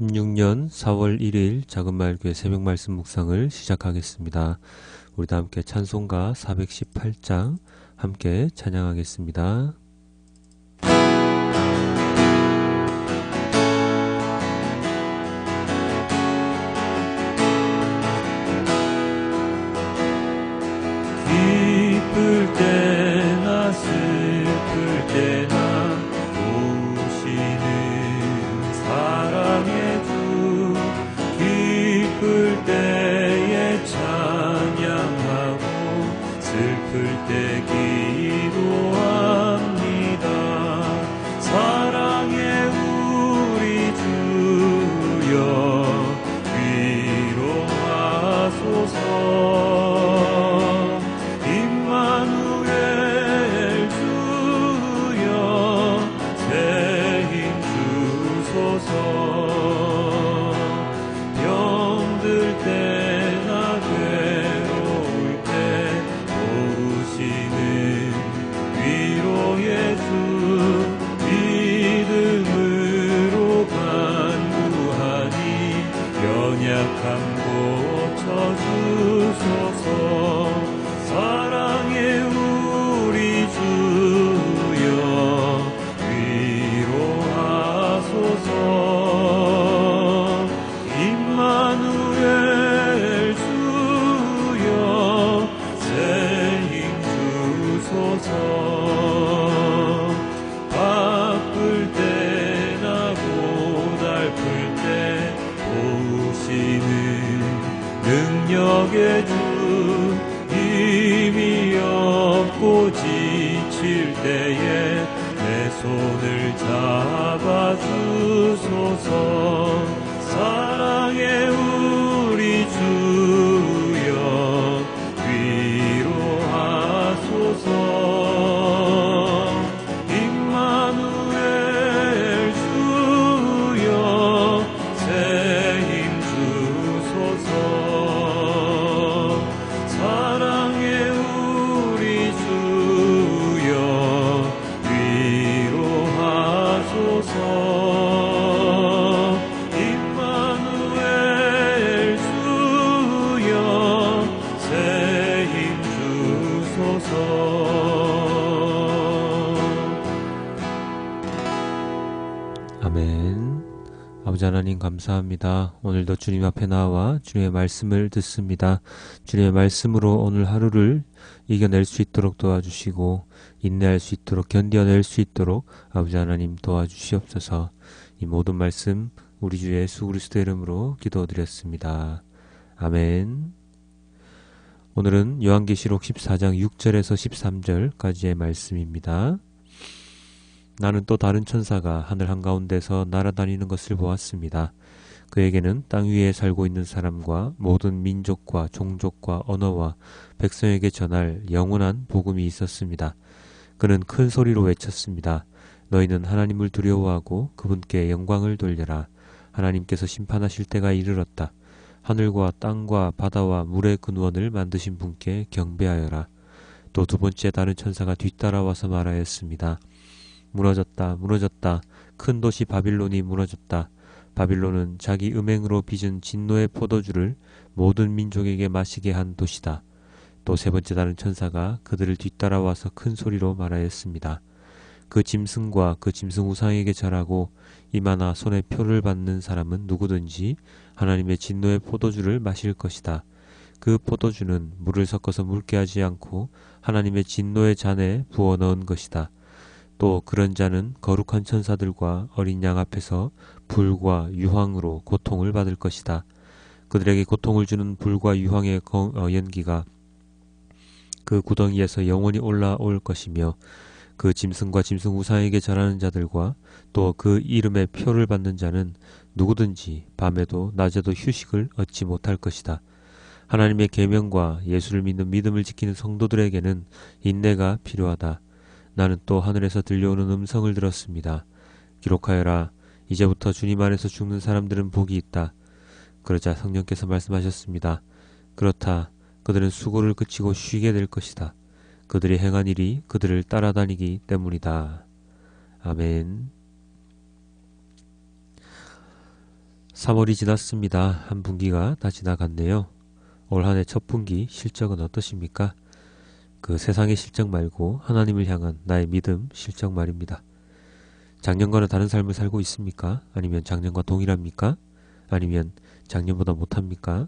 2016년 4월 1일 작은마을교회 새벽말씀 묵상을 시작하겠습니다. 우리 다 함께 찬송가 418장 함께 찬양하겠습니다. 기쁠 때나 슬플 때나 오시는 사랑의 주, 기쁠 때에 찬양하고 슬플 때 기도합니다. 사랑의 우리 주여 위로하소서. 병들 때나 괴로울 때 오시는 위로의 주, 믿음으로 간구하니 연약함 고쳐주소서. 사랑의 우리 주여 위로하소서. 바쁠 때나 고달플 때 오시는 능력의 주, 힘이 없고 지칠 때에 내 손을 잡아주소서. 사랑의 우리 주여 위로하소서. 아멘. 아버지 하나님 감사합니다. 오늘도 주님 앞에 나와 주님의 말씀을 듣습니다. 주님의 말씀으로 오늘 하루를 이겨낼 수 있도록 도와주시고 인내할 수 있도록 견뎌낼 수 있도록 아버지 하나님 도와주시옵소서. 이 모든 말씀 우리 주 예수 그리스도 이름으로 기도드렸습니다. 아멘. 오늘은 요한계시록 14장 6절에서 13절까지의 말씀입니다. 나는 또 다른 천사가 하늘 한가운데서 날아다니는 것을 보았습니다. 그에게는 땅 위에 살고 있는 사람과 모든 민족과 종족과 언어와 백성에게 전할 영원한 복음이 있었습니다. 그는 큰 소리로 외쳤습니다. 너희는 하나님을 두려워하고 그분께 영광을 돌려라. 하나님께서 심판하실 때가 이르렀다. 하늘과 땅과 바다와 물의 근원을 만드신 분께 경배하여라. 또 두 번째 다른 천사가 뒤따라와서 말하였습니다. 무너졌다, 무너졌다. 큰 도시 바빌론이 무너졌다. 바빌론은 자기 음행으로 빚은 진노의 포도주를 모든 민족에게 마시게 한 도시다. 또 세 번째 다른 천사가 그들을 뒤따라와서 큰 소리로 말하였습니다. 그 짐승과 그 짐승 우상에게 절하고 이마나 손에 표를 받는 사람은 누구든지 하나님의 진노의 포도주를 마실 것이다. 그 포도주는 물을 섞어서 묽게 하지 않고 하나님의 진노의 잔에 부어 넣은 것이다. 또 그런 자는 거룩한 천사들과 어린 양 앞에서 불과 유황으로 고통을 받을 것이다. 그들에게 고통을 주는 불과 유황의 연기가 그 구덩이에서 영원히 올라올 것이며 그 짐승과 짐승 우상에게 절하는 자들과 또 그 이름의 표를 받는 자는 누구든지 밤에도 낮에도 휴식을 얻지 못할 것이다. 하나님의 계명과 예수를 믿는 믿음을 지키는 성도들에게는 인내가 필요하다. 나는 또 하늘에서 들려오는 음성을 들었습니다. 기록하여라. 이제부터 주님 안에서 죽는 사람들은 복이 있다. 그러자 성령께서 말씀하셨습니다. 그렇다. 그들은 수고를 그치고 쉬게 될 것이다. 그들이 행한 일이 그들을 따라다니기 때문이다. 아멘. 3월이 지났습니다. 한 분기가 다 지나갔네요. 올 한 해 첫 분기 실적은 어떠십니까? 그 세상의 실적 말고 하나님을 향한 나의 믿음 실적 말입니다. 작년과는 다른 삶을 살고 있습니까? 아니면 작년과 동일합니까? 아니면 작년보다 못합니까?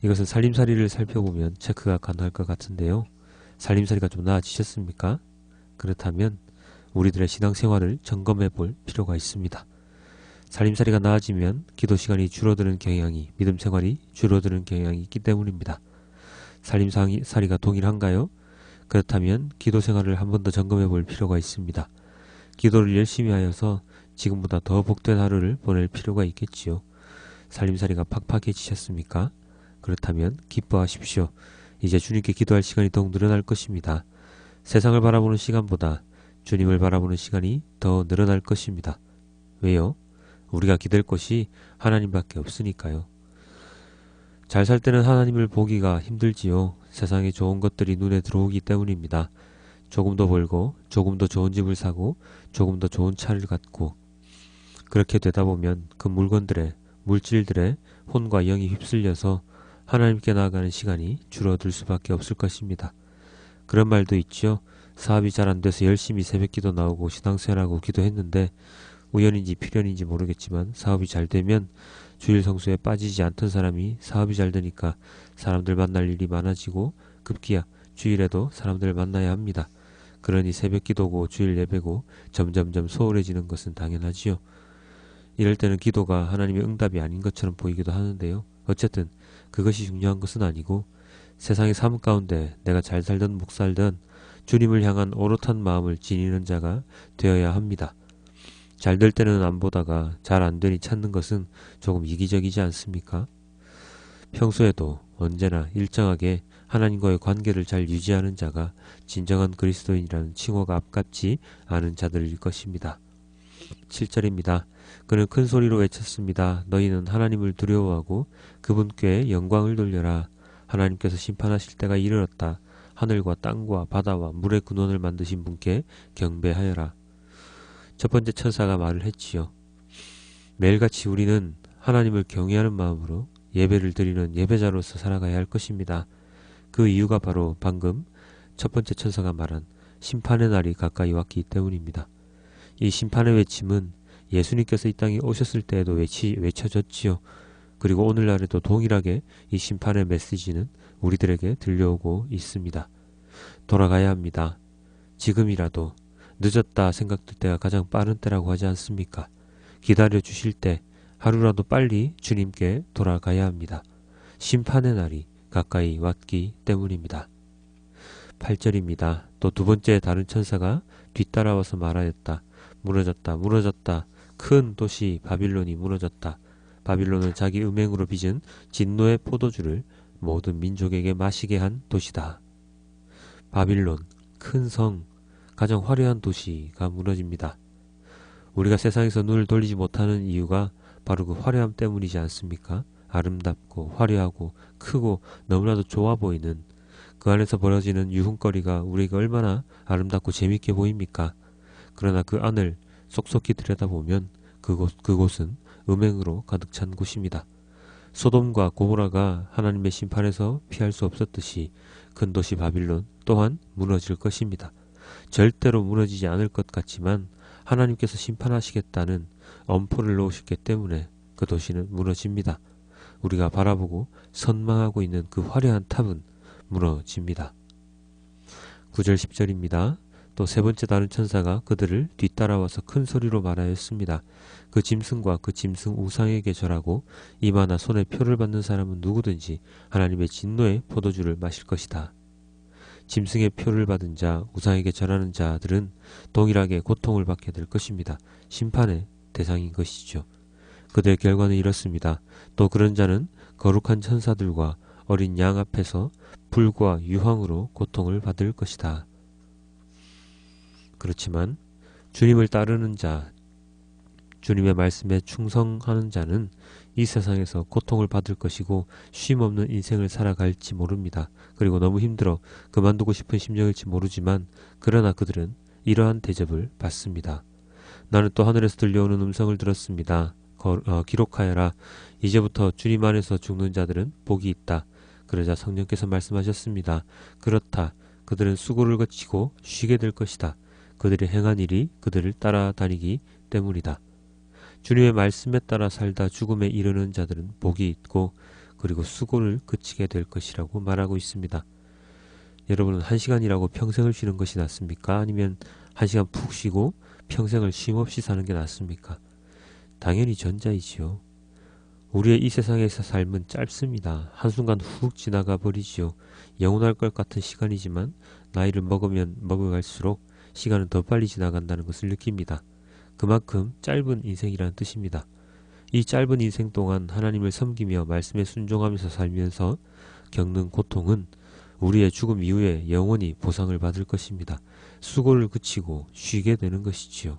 이것은 살림살이를 살펴보면 체크가 가능할 것 같은데요. 살림살이가 좀 나아지셨습니까? 그렇다면 우리들의 신앙생활을 점검해 볼 필요가 있습니다. 살림살이가 나아지면 기도 시간이 줄어드는 경향이, 믿음 생활이 줄어드는 경향이 있기 때문입니다. 살림살이가 동일한가요? 그렇다면 기도 생활을 한 번 더 점검해 볼 필요가 있습니다. 기도를 열심히 하여서 지금보다 더 복된 하루를 보낼 필요가 있겠지요. 살림살이가 팍팍해지셨습니까? 그렇다면 기뻐하십시오. 이제 주님께 기도할 시간이 더욱 늘어날 것입니다. 세상을 바라보는 시간보다 주님을 바라보는 시간이 더 늘어날 것입니다. 왜요? 우리가 기댈 것이 하나님밖에 없으니까요. 잘 살 때는 하나님을 보기가 힘들지요. 세상에 좋은 것들이 눈에 들어오기 때문입니다. 조금 더 벌고, 조금 더 좋은 집을 사고, 조금 더 좋은 차를 갖고, 그렇게 되다 보면 그 물건들의, 물질들의 혼과 영이 휩쓸려서 하나님께 나아가는 시간이 줄어들 수밖에 없을 것입니다. 그런 말도 있죠. 사업이 잘 안 돼서 열심히 새벽기도 나오고 신앙생활하고 기도했는데 우연인지 필연인지 모르겠지만 사업이 잘 되면 주일 성수에 빠지지 않던 사람이 사업이 잘 되니까 사람들 만날 일이 많아지고 급기야 주일에도 사람들을 만나야 합니다. 그러니 새벽기도고 주일 예배고 점점점 소홀해지는 것은 당연하지요. 이럴 때는 기도가 하나님의 응답이 아닌 것처럼 보이기도 하는데요. 어쨌든 그것이 중요한 것은 아니고 세상의 삶 가운데 내가 잘 살든 못 살든 주님을 향한 오롯한 마음을 지니는 자가 되어야 합니다. 잘 될 때는 안 보다가 잘 안 되니 찾는 것은 조금 이기적이지 않습니까? 평소에도 언제나 일정하게 하나님과의 관계를 잘 유지하는 자가 진정한 그리스도인이라는 칭호가 아깝지 않은 자들일 것입니다. 7절입니다. 그는 큰 소리로 외쳤습니다. 너희는 하나님을 두려워하고 그분께 영광을 돌려라. 하나님께서 심판하실 때가 이르렀다. 하늘과 땅과 바다와 물의 근원을 만드신 분께 경배하여라. 첫 번째 천사가 말을 했지요. 매일같이 우리는 하나님을 경외하는 마음으로 예배를 드리는 예배자로서 살아가야 할 것입니다. 그 이유가 바로 방금 첫 번째 천사가 말한 심판의 날이 가까이 왔기 때문입니다. 이 심판의 외침은 예수님께서 이 땅에 오셨을 때에도 외쳐졌지요. 그리고 오늘날에도 동일하게 이 심판의 메시지는 우리들에게 들려오고 있습니다. 돌아가야 합니다. 지금이라도 늦었다 생각될 때가 가장 빠른 때라고 하지 않습니까? 기다려 주실 때 하루라도 빨리 주님께 돌아가야 합니다. 심판의 날이 가까이 왔기 때문입니다. 8절입니다. 또 두 번째 다른 천사가 뒤따라와서 말하였다. 무너졌다. 무너졌다. 큰 도시 바빌론이 무너졌다. 바빌론은 자기 음행으로 빚은 진노의 포도주를 모든 민족에게 마시게 한 도시다. 바빌론, 큰 성, 가장 화려한 도시가 무너집니다. 우리가 세상에서 눈을 돌리지 못하는 이유가 바로 그 화려함 때문이지 않습니까? 아름답고 화려하고 크고 너무나도 좋아 보이는 그 안에서 벌어지는 유흥거리가 우리에게 얼마나 아름답고 재밌게 보입니까? 그러나 그 안을 속속히 들여다보면 그곳은 음행으로 가득 찬 곳입니다. 소돔과 고모라가 하나님의 심판에서 피할 수 없었듯이 큰 도시 바빌론 또한 무너질 것입니다. 절대로 무너지지 않을 것 같지만 하나님께서 심판하시겠다는 엄포를 놓으셨기 때문에 그 도시는 무너집니다. 우리가 바라보고 선망하고 있는 그 화려한 탑은 무너집니다. 9절 10절입니다. 또 세 번째 다른 천사가 그들을 뒤따라와서 큰 소리로 말하였습니다. 그 짐승과 그 짐승 우상에게 절하고 이마나 손에 표를 받는 사람은 누구든지 하나님의 진노의 포도주를 마실 것이다. 짐승의 표를 받은 자, 우상에게 절하는 자들은 동일하게 고통을 받게 될 것입니다. 심판의 대상인 것이죠. 그들의 결과는 이렇습니다. 또 그런 자는 거룩한 천사들과 어린 양 앞에서 불과 유황으로 고통을 받을 것이다. 그렇지만 주님을 따르는 자, 주님의 말씀에 충성하는 자는 이 세상에서 고통을 받을 것이고 쉼없는 인생을 살아갈지 모릅니다. 그리고 너무 힘들어 그만두고 싶은 심정일지 모르지만 그러나 그들은 이러한 대접을 받습니다. 나는 또 하늘에서 들려오는 음성을 들었습니다. 기록하여라. 이제부터 주님 안에서 죽는 자들은 복이 있다. 그러자 성령께서 말씀하셨습니다. 그렇다. 그들은 수고를 거치고 쉬게 될 것이다. 그들이 행한 일이 그들을 따라다니기 때문이다. 주님의 말씀에 따라 살다 죽음에 이르는 자들은 복이 있고 그리고 수고를 그치게 될 것이라고 말하고 있습니다. 여러분은 1시간이라고 평생을 쉬는 것이 낫습니까? 아니면 1시간 푹 쉬고 평생을 쉼없이 사는 게 낫습니까? 당연히 전자이지요. 우리의 이 세상에서 삶은 짧습니다. 한순간 훅 지나가 버리지요. 영원할 것 같은 시간이지만 나이를 먹으면 먹어갈수록 시간은 더 빨리 지나간다는 것을 느낍니다. 그만큼 짧은 인생이라는 뜻입니다. 이 짧은 인생 동안 하나님을 섬기며 말씀에 순종하면서 살면서 겪는 고통은 우리의 죽음 이후에 영원히 보상을 받을 것입니다. 수고를 그치고 쉬게 되는 것이지요.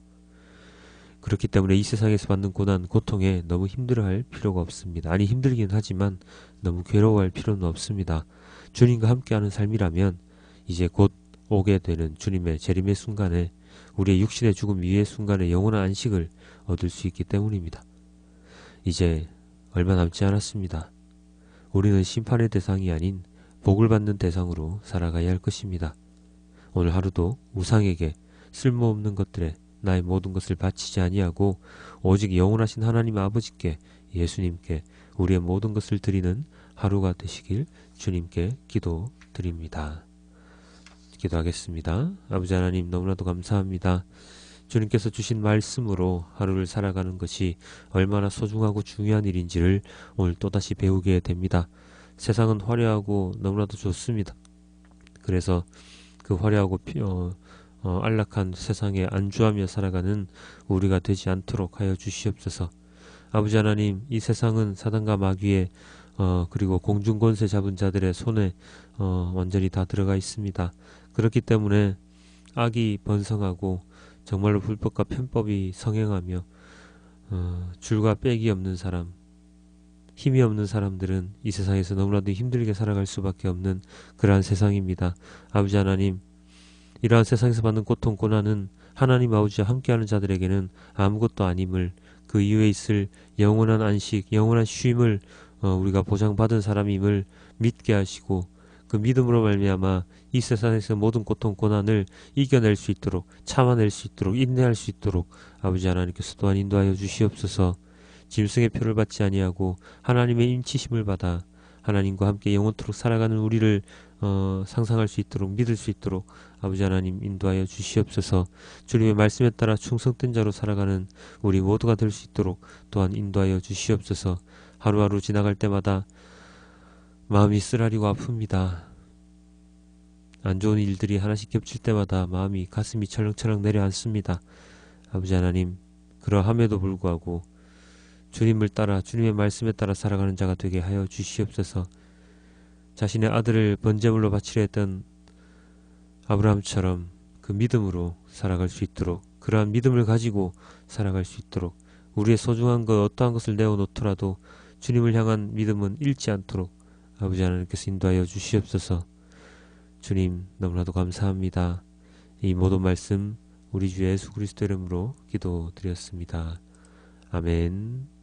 그렇기 때문에 이 세상에서 받는 고난, 고통에 너무 힘들어할 필요가 없습니다. 아니 힘들긴 하지만 너무 괴로워할 필요는 없습니다. 주님과 함께하는 삶이라면 이제 곧 오게 되는 주님의 재림의 순간에 우리의 육신의 죽음 이후의 순간에 영원한 안식을 얻을 수 있기 때문입니다. 이제 얼마 남지 않았습니다. 우리는 심판의 대상이 아닌 복을 받는 대상으로 살아가야 할 것입니다. 오늘 하루도 우상에게 쓸모없는 것들에 나의 모든 것을 바치지 아니하고 오직 영원하신 하나님 아버지께 예수님께 우리의 모든 것을 드리는 하루가 되시길 주님께 기도드립니다. 기도하겠습니다. 아버지 하나님 너무나도 감사합니다. 주님께서 주신 말씀으로 하루를 살아가는 것이 얼마나 소중하고 중요한 일인지를 오늘 또다시 배우게 됩니다. 세상은 화려하고 너무나도 좋습니다. 그래서 그 화려하고 안락한 세상에 안주하며 살아가는 우리가 되지 않도록 하여 주시옵소서. 아버지 하나님, 이 세상은 사단과 마귀의 그리고 공중권세 잡은 자들의 손에 완전히 다 들어가 있습니다. 그렇기 때문에 악이 번성하고 정말로 불법과 편법이 성행하며 줄과 빽이 없는 사람, 힘이 없는 사람들은 이 세상에서 너무나도 힘들게 살아갈 수밖에 없는 그러한 세상입니다. 아버지 하나님, 이러한 세상에서 받는 고통, 고난은 하나님 아버지와 함께하는 자들에게는 아무것도 아님을, 그 이후에 있을 영원한 안식, 영원한 쉼을 우리가 보장받은 사람임을 믿게 하시고 그 믿음으로 말미암아 이 세상에서 모든 고통, 고난을 이겨낼 수 있도록, 참아낼 수 있도록, 인내할 수 있도록 아버지 하나님께서 또한 인도하여 주시옵소서. 짐승의 표를 받지 아니하고 하나님의 인치심을 받아 하나님과 함께 영원토록 살아가는 우리를 상상할 수 있도록, 믿을 수 있도록 아버지 하나님 인도하여 주시옵소서. 주님의 말씀에 따라 충성된 자로 살아가는 우리 모두가 될 수 있도록 또한 인도하여 주시옵소서. 하루하루 지나갈 때마다 마음이 쓰라리고 아픕니다. 안 좋은 일들이 하나씩 겹칠 때마다 마음이, 가슴이 철렁철렁 내려앉습니다. 아버지 하나님, 그러함에도 불구하고 주님을 따라, 주님의 말씀에 따라 살아가는 자가 되게 하여 주시옵소서. 자신의 아들을 번제물로 바치려 했던 아브라함처럼 그 믿음으로 살아갈 수 있도록, 그러한 믿음을 가지고 살아갈 수 있도록, 우리의 소중한 것 어떠한 것을 내어놓더라도 주님을 향한 믿음은 잃지 않도록 아버지 하나님께서 인도하여 주시옵소서. 주님 너무나도 감사합니다. 이 모든 말씀 우리 주 예수 그리스도 이름으로 기도드렸습니다. 아멘.